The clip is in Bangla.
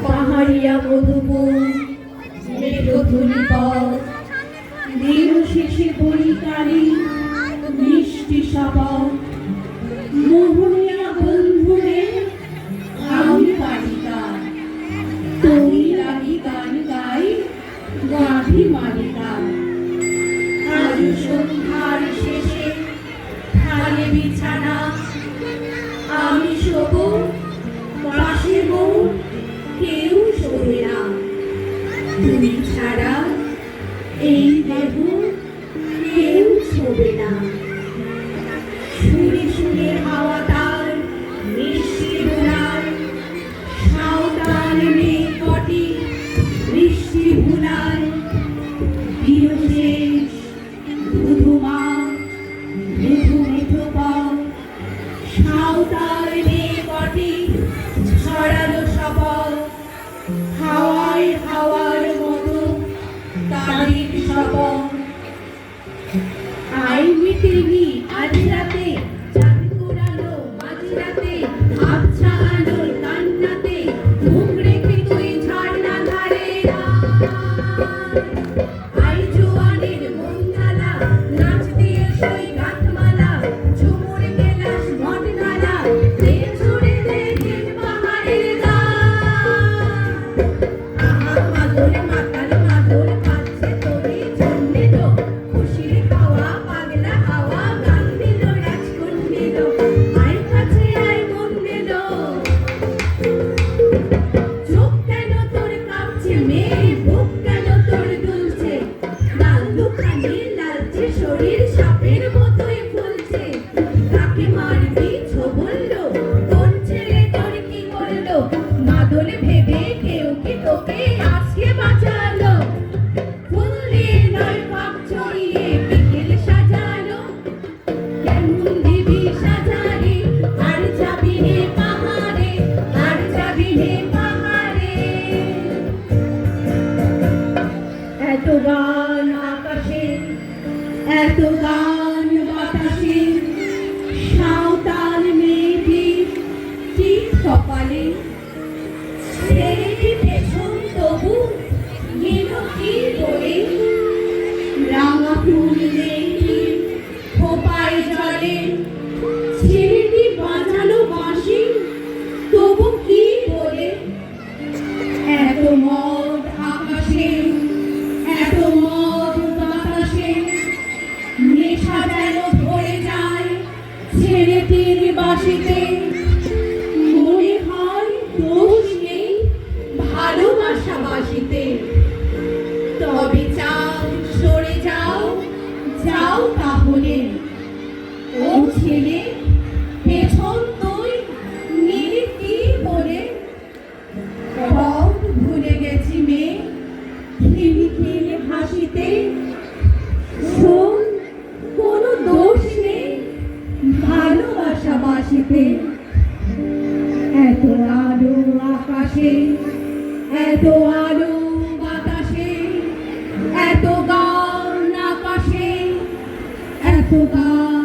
পাহাড়িয়া মধুবন মেঘধূলি পথ দিন শেষে বৈকালী মিষ্টি শপথ মোহনিয়া বন্ধুরে আমি বালিকা তোর লাগি গান গাই গাভী মালিকা আজ সন্ধ্যার শেষে ঢালে বিছানা আমি শোব পাশে বউ কেউ শোবে না তুমি ছাড়া এই দেহ কেউ ছোবে না শুনে শুনে হাওয়া তার মিষ্টি ভুলার সাঁওতাল মেয়ে কটি মিষ্টি ভুলার বিরশেষ ধুধুমা মেঠো মেঠো পথ সাঁওতাল মেয়ে কটি ছড়ালো শপথ হাওয়ায় হাওয়ার মতো তাদের শপথ আই মিটেনি আজ রাতে চাঁদ কোরালো মাঝ রাতে আবছা আলোর কান্নাতে মুখ রেখে তুই ঝর্ণা ধারে আই জোয়ানের মনঝালা নাচ দিয়ে সই গাঁথমালা ঝুমুর গেলাস মন গালা দে ছুড়ে দে দিন পাহাড়ের গা আহা মাদুর মাতাল মাদুর পাচ্ছে তোরে জন্যে তো খুশির খাওয়া পাগলা হাওয়া গান দিল রাজকুন দিল আয় কাছে আয় মন দিল চোখ কেন তোর কাঁপছে মেয়ে বুক কেন তোর দুলছে লাল দুখানি লালচে শরীর সাপের মতোই ফুলছে কাকে মারবি ছো বললো কোন ছেলে তোর কি করলো মাদল ভেবে কেউ কি তোকে আজকে বাঁচালো ফুল দিয়ে নয় পাপ ছড়িয়ে বিকেল সাজালো কেমন দিবি সাজারে আর যাবি রে পাহাড়ে আর যাবি রে পাহাড়ে এত গান আকাশে এত গান বাতাসে সাঁওতাল মেয়েটির ঠিক কপালে ছেলেটি পেছন তবু গেল কি বলে রাঙা ফুল মেয়েটির খোপায় জলে ছেলেটি বাজালো বাঁশি তবু কি বলে এত মদ আকাশে এত মদ বাতাসে নেশা যেন ভরে যায় ছেলেটির বাঁশিতে মনে হয় দোষ নেই ভালোবাসা বাঁশিতে তবে চাও সরে যাও যাও তাহলে ও ছেলে পেছন তুই নিলি কি বলে পথ ভুলে গেছি মেয়ে খিলি খিলি হাসিতে শোন কোনো দোষ নেই ভালোবাসা বাসিতে এত আলো আকাশে এত আলো বাতাসে এত গান আকাশে এত গান